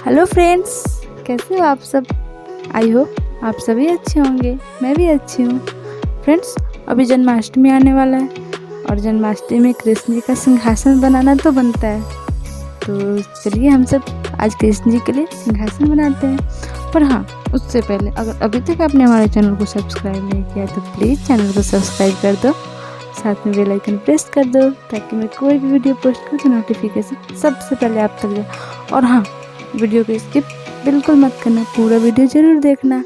Hello friends, कैसे हो आप सब। आई होप आप सभी अच्छे होंगे, मैं भी अच्छी हूँ। फ्रेंड्स, अभी जन्माष्टमी आने वाला है और जन्माष्टमी में कृष्ण जी का सिंहासन बनाना तो बनता है। तो चलिए हम सब आज कृष्ण जी के लिए सिंहासन बनाते हैं। पर हाँ, उससे पहले अगर अभी तक आपने हमारे चैनल को सब्सक्राइब नहीं किया तो प्लीज़ चैनल को सब्सक्राइब कर दो, साथ में बेल आइकन प्रेस कर दो ताकि मैं कोई भी वीडियो पोस्ट करूँ तो नोटिफिकेशन सबसे पहले आप तक जाए। और हाँ, वीडियो को स्किप बिल्कुल मत करना, पूरा वीडियो ज़रूर देखना।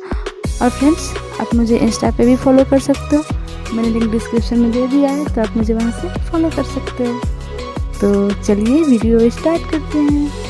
और फ्रेंड्स, आप मुझे इंस्टा पे भी फॉलो कर सकते हो, मैंने लिंक डिस्क्रिप्शन में दे दिया है, तो आप मुझे वहाँ से फॉलो कर सकते हो। तो चलिए वीडियो स्टार्ट करते हैं।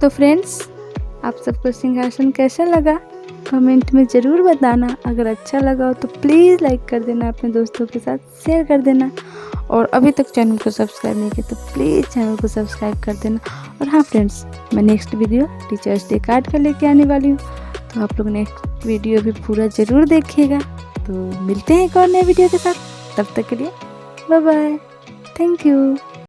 तो फ्रेंड्स, आप सबको सिंहासन कैसा लगा कमेंट में ज़रूर बताना। अगर अच्छा लगा हो तो प्लीज़ लाइक कर देना, अपने दोस्तों के साथ शेयर कर देना, और अभी तक चैनल को सब्सक्राइब नहीं किया तो प्लीज़ चैनल को सब्सक्राइब कर देना। और हाँ फ्रेंड्स, मैं next video teachers day card का लेके आने वाली हूँ, तो आप लोग नेक्स्ट वीडियो भी पूरा ज़रूर देखिएगा। तो मिलते हैं एक और नए वीडियो के साथ, तब तक के लिए बाय बाय, थैंक यू।